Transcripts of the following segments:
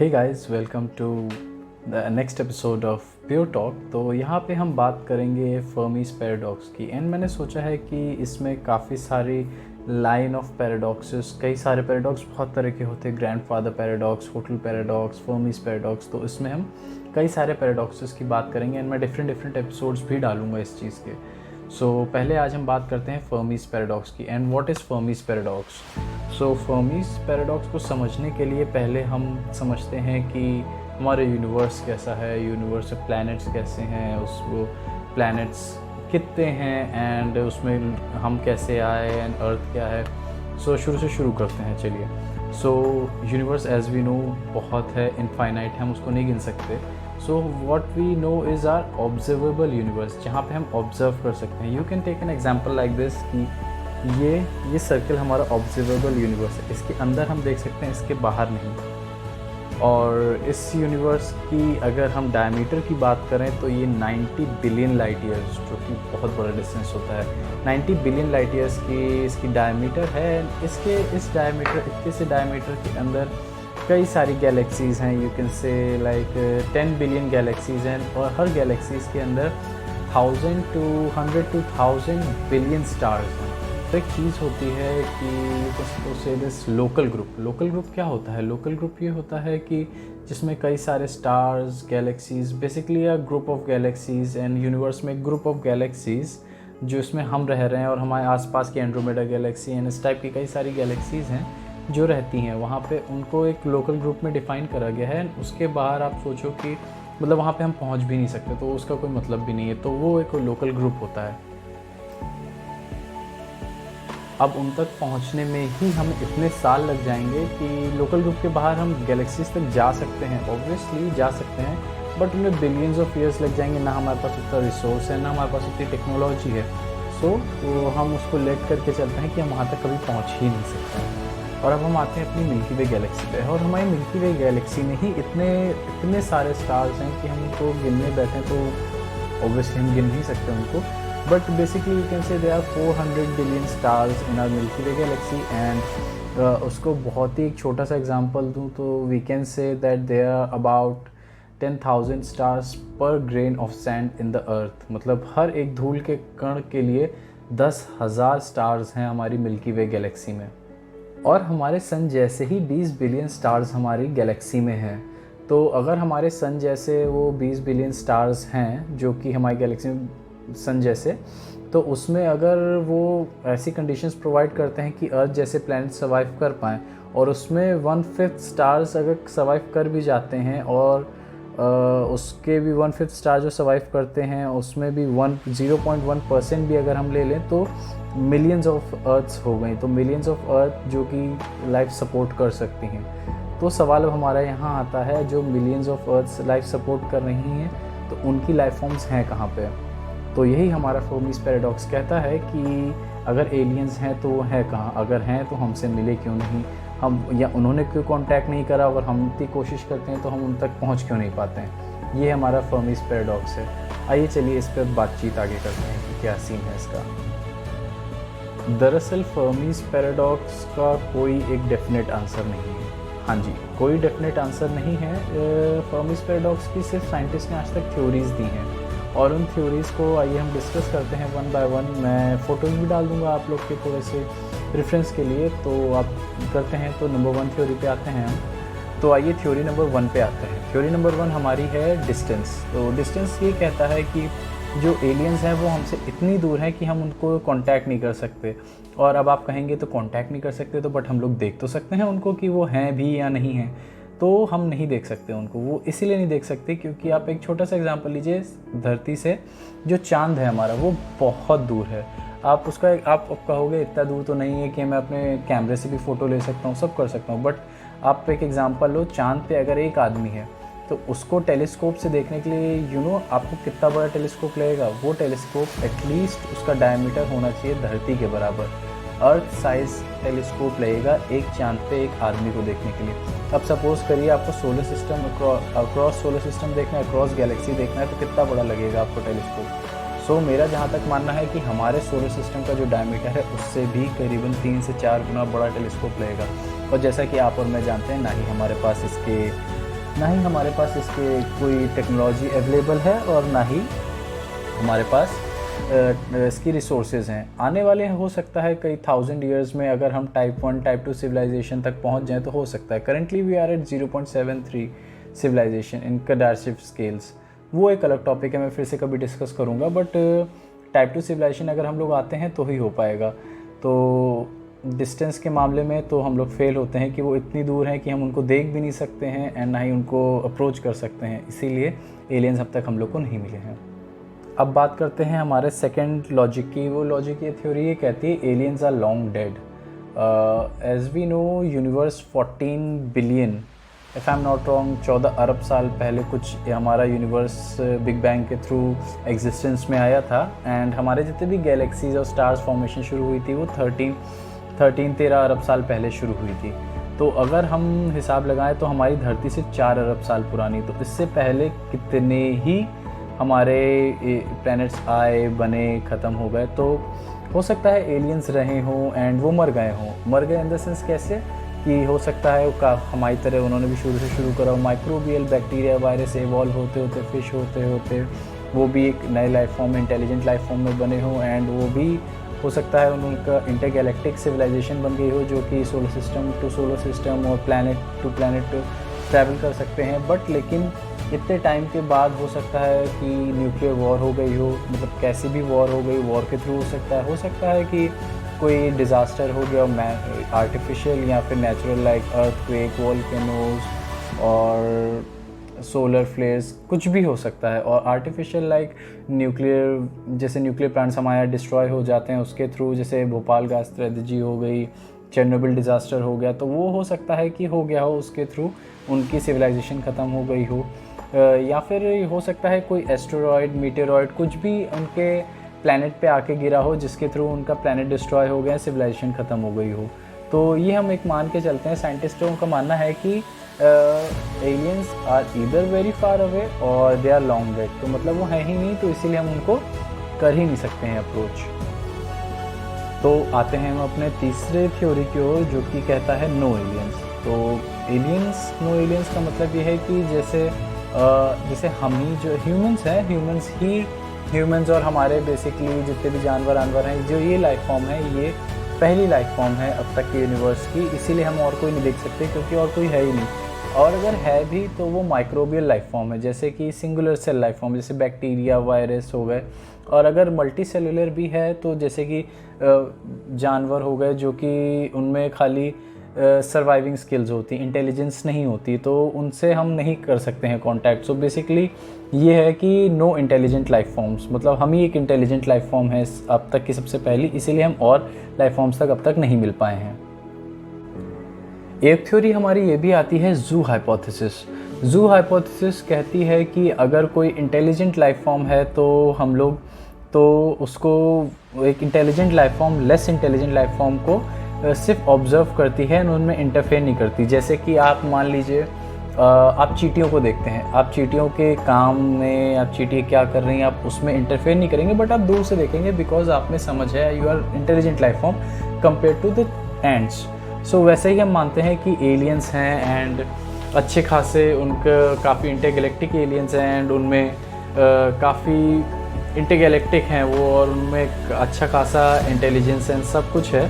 Hey guys, welcome to the next episode of pure talk. तो यहाँ पे हम बात करेंगे फर्मीज पैराडॉक्स की। एंड मैंने सोचा है कि इसमें काफ़ी सारी लाइन ऑफ पैराडॉक्सेस, कई सारे पैराडॉक्स बहुत तरह के होते हैं, grandfather paradox, hotel paradox, Fermi's paradox. तो इसमें हम कई सारे पैराडॉक्सेस की बात करेंगे एंड मैं डिफरेंट एपिसोड्स भी डालूंगा इस चीज़ के। पहले आज हम बात करते हैं फर्मीज पैराडॉक्स की। And what is Fermi's paradox? Fermi's paradox को समझने के लिए पहले हम समझते हैं कि हमारा यूनिवर्स कैसा है, यूनिवर्स में प्लैनेट्स कैसे हैं, उस वो प्लैनेट्स कितने हैं एंड उसमें हम कैसे आए एंड अर्थ क्या है। शुरू से शुरू करते हैं, चलिए। यूनिवर्स एज वी नो बहुत है, इनफाइनाइट है, हम उसको नहीं गिन सकते। What we know is are observable universe, जहाँ पे हम ऑब्जर्व कर सकते हैं। You can take an example like this कि ये सर्कल हमारा ऑब्जर्वेबल यूनिवर्स है, इसके अंदर हम देख सकते हैं, इसके बाहर नहीं। और इस यूनिवर्स की अगर हम डायमीटर की बात करें तो ये 90 बिलियन लाइट ईयर्स, जो कि बहुत बड़ा डिस्टेंस होता है। 90 बिलियन लाइट ईयर्स की इसकी डायमीटर है। इस डायमीटर, इतने से डायमीटर के अंदर कई सारी गैलेक्सीज़ हैं। यू कैन से लाइक 10 बिलियन गैलेक्सीज़ हैं और हर गैलेक्सीज़ के अंदर 1000 to 100 to 1000 बिलियन स्टार्स हैं। तो एक चीज़ होती है कि से दिस लोकल ग्रुप क्या होता है? लोकल ग्रुप ये होता है कि जिसमें कई सारे stars, galaxies, basically a group of galaxies and universe में ग्रुप ऑफ गैलेक्सीज़ जो इसमें हम रह रहे हैं और हमारे आसपास की एंड्रोमेडा गैलेक्सी एंड इस टाइप की कई सारी गैलेक्सीज़ हैं जो रहती हैं वहाँ पे। उनको एक लोकल ग्रुप में डिफ़ाइन करा गया है। उसके बाहर आप सोचो कि मतलब वहाँ पे हम पहुँच भी नहीं सकते, तो उसका कोई मतलब भी नहीं है। तो वो एक लोकल ग्रुप होता है। अब उन तक पहुंचने में ही हमें इतने साल लग जाएंगे कि लोकल ग्रुप के बाहर हम गैलेक्सीज तक जा सकते हैं, ऑब्वियसली जा सकते हैं, बट उनमें बिलियंस ऑफ ईयर्स लग जाएंगे। ना हमारे पास उतना रिसोर्स है, ना हमारे पास उतनी टेक्नोलॉजी है। हम उसको लेट करके चलते हैं कि हम वहाँ तक कभी पहुँच ही नहीं सकते हैं। और अब हम आते हैं अपनी मिल्की वे गैलेक्सी पे। और हमारी मिल्की वे गैलेक्सी में ही इतने सारे स्टार्स हैं कि हम उनको गिनने बैठें तो ऑब्वियसली हम गिन नहीं सकते उनको। But basically you can say there are 400 billion stars in our Milky Way galaxy. And उसको बहुत ही एक छोटा सा एग्जांपल दूं तो we can say that there are about 10,000 stars per grain of sand in the earth. मतलब हर एक धूल के कण के लिए 10,000 स्टार्स हैं हमारी मिल्की वे गैलेक्सी में। और हमारे सन जैसे ही 20 बिलियन स्टार्स हमारी गैलेक्सी में हैं। तो अगर हमारे सन जैसे वो 20 बिलियन स्टार्स हैं जो कि हमारी गैलेक्सी में सन जैसे, तो उसमें अगर वो ऐसी कंडीशंस प्रोवाइड करते हैं कि अर्थ जैसे प्लैनेट सर्वाइव कर पाएँ, और उसमें 1/5 स्टार्स अगर सर्वाइव कर भी जाते हैं और उसके भी 1/5 स्टार जो सर्वाइव करते हैं उसमें भी 0.1% भी अगर हम ले लें तो मिलियंस ऑफ अर्थ्स हो गई। तो मिलियंस ऑफ अर्थ जो कि लाइफ सपोर्ट कर सकती हैं। तो सवाल अब हमारा यहाँ आता है, जो millions of earths life support कर रही हैं तो उनकी लाइफ फॉर्म्स हैं कहाँ पे? तो यही हमारा फर्मीज पैराडॉक्स कहता है कि अगर एलियंस हैं तो वो है कहाँ? अगर हैं तो हमसे मिले क्यों नहीं? हम या उन्होंने क्यों कांटेक्ट नहीं करा? अगर हम इतनी कोशिश करते हैं तो हम उन तक पहुंच क्यों नहीं पाते हैं? ये हमारा फर्मीज पैराडॉक्स है। आइए चलिए इस पर बातचीत आगे करते हैं कि क्या सीन है इसका। दरअसल फर्मीज पैराडॉक्स का कोई एक डेफिनेट आंसर नहीं है। हाँ जी, कोई डेफिनेट आंसर नहीं है। फर्मीज पैराडॉक्स की सिर्फ साइंटिस्ट ने आज तक थ्योरीज दी हैं और उन थ्योरीज़ को आइए हम डिस्कस करते हैं वन बाय वन। मैं फ़ोटोज़ भी डाल दूँगा आप लोग के थोड़े से रेफरेंस के लिए। तो आप करते हैं तो नंबर 1 थ्योरी पे आते हैं हम। तो आइए थ्योरी नंबर 1 पे आते हैं। थ्योरी नंबर 1 हमारी है डिस्टेंस। तो डिस्टेंस ये कहता है कि जो एलियंस हैं वो हमसे इतनी दूर हैं कि हम उनको कांटेक्ट नहीं कर सकते। और अब आप कहेंगे तो कांटेक्ट नहीं कर सकते तो बट हम लोग देख तो सकते हैं उनको कि वो हैं भी या नहीं हैं। तो हम नहीं देख सकते उनको। वो इसीलिए नहीं देख सकते क्योंकि आप एक छोटा सा एग्जांपल लीजिए, धरती से जो चांद है हमारा वो बहुत दूर है। आप कहोगे इतना दूर तो नहीं है कि मैं अपने कैमरे से भी फ़ोटो ले सकता हूँ, सब कर सकता हूँ। बट आप एक एग्जांपल लो, चांद पे अगर एक आदमी है तो उसको टेलीस्कोप से देखने के लिए आपको कितना बड़ा टेलीस्कोप लगेगा? वो टेलीस्कोप एटलीस्ट उसका डायमीटर होना चाहिए धरती के बराबर। अर्थ साइज टेलीस्कोप लगेगा एक चांद पे एक आदमी को देखने के लिए। अब सपोज़ करिए आपको solar system across solar system देखना है, अक्रॉस गैलेक्सी देखना है, तो कितना बड़ा लगेगा आपको टेलीस्कोप? मेरा जहाँ तक मानना है कि हमारे सोलर सिस्टम का जो डायमीटर है उससे भी करीबन 3 से 4 गुना बड़ा टेलीस्कोप लगेगा। और जैसा कि आप और मैं जानते हैं, ना ही हमारे पास इसके ना ही हमारे पास इसके कोई टेक्नोलॉजी अवेलेबल है और ना ही हमारे पास इसकी रिसोर्सेज हैं। आने वाले हो सकता है कई 1000 ईयर्स में अगर हम टाइप 1 टाइप 2 सिविलाइजेशन तक पहुंच जाएं तो हो सकता है। Currently we are at 0.73 civilisation in कडारशिप स्केल्स। वो एक अलग टॉपिक है, मैं फिर से कभी डिस्कस करूँगा, बट टाइप 2 सिविलाइजेशन अगर हम लोग आते हैं तो ही हो पाएगा। तो डिस्टेंस के मामले में तो हम लोग फेल होते हैं कि वो इतनी दूर हैं कि हम उनको देख भी नहीं सकते हैं एंड ना ही उनको अप्रोच कर सकते हैं, इसीलिए एलियंस अब तक हम लोग को नहीं मिले हैं। अब बात करते हैं हमारे सेकंड लॉजिक की। वो लॉजिक ये थ्योरी ये कहती है aliens are long dead. As we know universe 14 billion, if I am not wrong, 14 अरब साल पहले कुछ हमारा यूनिवर्स बिग बैंग के थ्रू एग्जिस्टेंस में आया था एंड हमारे जितने भी गैलेक्सीज और स्टार्स फॉर्मेशन शुरू हुई थी वो 13 अरब साल पहले शुरू हुई थी। तो अगर हम हिसाब लगाएं तो हमारी धरती से 4 अरब साल पुरानी, तो इससे पहले कितने ही हमारे प्लैनेट्स आए, बने, ख़त्म हो गए। तो हो सकता है एलियंस रहे हों एंड वो मर गए हों। मर गए इन द सेंस कैसे कि हो सकता है हमारी तरह उन्होंने भी शुरू से शुरू करा हो, माइक्रोबियल बैक्टीरिया वायरस एवॉल्व होते होते, फिश होते होते वो भी एक नए लाइफ फॉर्म में, इंटेलिजेंट लाइफ फॉर्म में बने हों एंड वो भी हो सकता है उनका इंटरगैलेक्टिक सिविलाइजेशन बन गई हो जो कि solar system to solar system और प्लैनेट टू प्लैनेट ट्रैवल कर सकते हैं। बट लेकिन इतने टाइम के बाद हो सकता है कि न्यूक्लियर वॉर हो गई हो, मतलब कैसी भी वॉर हो गई, वॉर के थ्रू हो सकता है कि कोई डिज़ास्टर हो गया आर्टिफिशियल या फिर नेचुरल, लाइक अर्थक्वेक, वोल्केनोज और सोलर फ्लेयर्स, कुछ भी हो सकता है। और आर्टिफिशियल लाइक न्यूक्लियर, जैसे न्यूक्लियर प्लांट्स हमारे डिस्ट्रॉय हो जाते हैं उसके थ्रू, जैसे भोपाल गैस ट्रेजेडी हो गई, चेरनोबिल डिज़ास्टर हो गया, तो वो हो सकता है कि हो गया हो, उसके थ्रू उनकी सिविलाइजेशन ख़त्म हो गई हो। या फिर हो सकता है कोई एस्टेरॉयड, मीटेरॉयड, कुछ भी उनके प्लैनेट पे आके गिरा हो जिसके थ्रू उनका प्लैनेट डिस्ट्रॉय हो गया, सिविलाइजेशन ख़त्म हो गई हो। तो ये हम एक मान के चलते हैं, साइंटिस्टों का मानना है कि aliens are either very far away और दे आर लॉन्ग डेड। तो मतलब वो है ही नहीं, तो इसीलिए हम उनको कर ही नहीं सकते हैं अप्रोच। तो आते हैं हम अपने तीसरे थ्योरी की ओर जो कि कहता है नो एलियंस। तो नो एलियंस का मतलब ये है कि जैसे हम ही जो ह्यूमंस हैं, ह्यूमंस और हमारे बेसिकली जितने भी जानवर हैं, जो ये लाइफ फॉर्म है, ये पहली लाइफ फॉर्म है अब तक के यूनिवर्स की, इसीलिए हम और कोई नहीं देख सकते क्योंकि और कोई है ही नहीं। और अगर है भी तो वो माइक्रोबियल लाइफ फॉर्म है, जैसे कि सिंगुलर सेल लाइफ फॉर्म, जैसे बैक्टीरिया, वायरस हो गए। और अगर मल्टी सेलुलर भी है तो जैसे कि जानवर हो गए जो कि उनमें खाली सर्वाइविंग स्किल्स होती, इंटेलिजेंस नहीं होती, तो उनसे हम नहीं कर सकते हैं कांटेक्ट। सो बेसिकली ये है कि नो इंटेलिजेंट लाइफ फॉर्म्स, मतलब हम ही एक इंटेलिजेंट लाइफ फॉर्म है अब तक की सबसे पहली, इसीलिए हम और लाइफ फॉर्म्स तक अब तक नहीं मिल पाए हैं। एक थ्योरी हमारी ये भी आती है ज़ू हाइपोथेसिस। ज़ू हाइपोथेसिस कहती है कि अगर कोई इंटेलिजेंट लाइफ फॉर्म है तो हम लोग तो उसको एक intelligent life form less intelligent life form को सिर्फ ऑब्जर्व करती है, उनमें इंटरफेयर नहीं करती। जैसे कि आप मान लीजिए आप चींटियों को देखते हैं, आप चींटियों के काम में, आप चींटियाँ क्या कर रही हैं, आप उसमें इंटरफेयर नहीं करेंगे, बट आप दूर से देखेंगे बिकॉज आप में समझ है, you are intelligent life form compare to the ants. So वैसे ही हम मानते हैं कि एलियंस हैं एंड अच्छे खासे उनके काफ़ी इंटरगैलेक्टिक एलियंस हैं एंड उनमें काफ़ी इंटरगैलेक्टिक हैं वो, और उनमें अच्छा खासा इंटेलिजेंस एंड सब कुछ है,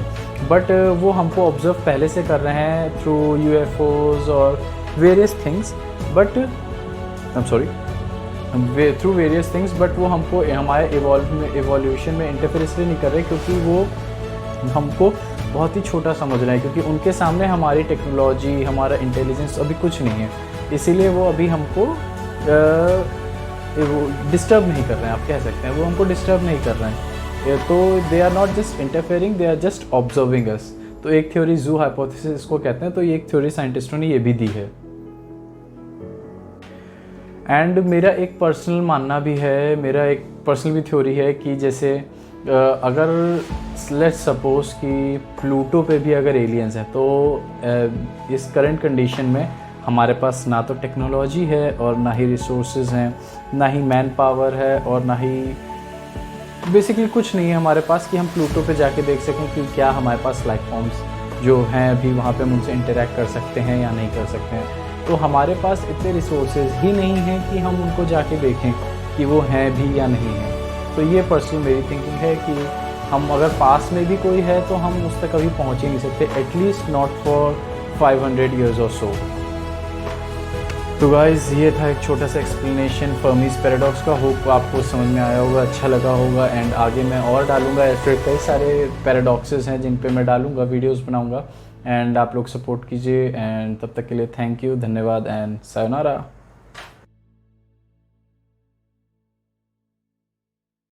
बट वो हमको ऑब्जर्व पहले से कर रहे हैं थ्रू यूएफओज और various things, but through various things, but वो हमको हमारे एवोल्यूशन में इंटरफेयर इसलिए नहीं कर रहे क्योंकि वो हमको बहुत ही छोटा समझ रहे हैं, क्योंकि उनके सामने हमारी टेक्नोलॉजी, हमारा इंटेलिजेंस अभी कुछ नहीं है, इसीलिए वो अभी हमको डिस्टर्ब नहीं कर रहे हैं, आप कह सकते हैं, वो हमको डिस्टर्ब नहीं कर रहे हैं। तो they are not just interfering, they are just observing us. तो एक थ्योरी ज़ू हाइपोथेसिस इसको कहते हैं, तो ये एक थ्योरी साइंटिस्टों ने ये भी दी है। एंड मेरा एक पर्सनल मानना भी है, मेरा एक पर्सनल भी थ्योरी है कि जैसे अगर लेट्स सपोज कि प्लूटो पे भी अगर एलियंस हैं तो इस करंट कंडीशन में हमारे पास ना तो टेक्नोलॉजी है और ना ही रिसोर्सेज हैं, ना ही मैन पावर है और ना ही बेसिकली कुछ नहीं है हमारे पास कि हम प्लूटो पे जाके देख सकें कि क्या हमारे पास लाइफ फॉर्म्स जो हैं अभी वहाँ पे हम उनसे इंटरेक्ट कर सकते हैं या नहीं कर सकते हैं। तो हमारे पास इतने रिसोर्सेज ही नहीं हैं कि हम उनको जाके देखें कि वो हैं भी या नहीं हैं। तो ये पर्सनल मेरी थिंकिंग है कि हम अगर पास में भी कोई है तो हम उस तक कभी पहुँच ही नहीं सकते, एटलीस्ट नॉट फॉर 500 ईयर्स और सो। तो गाइज़ ये था एक छोटा सा एक्सप्लेनेशन फर्मीज पैराडॉक्स का। होप आपको समझ में आया होगा, अच्छा लगा होगा। एंड आगे मैं और डालूंगा, ऐसे कई सारे पैराडॉक्सेस हैं जिन पे मैं डालूंगा, वीडियोस बनाऊंगा। एंड आप लोग सपोर्ट कीजिए। एंड तब तक के लिए थैंक यू, धन्यवाद एंड सायोनारा।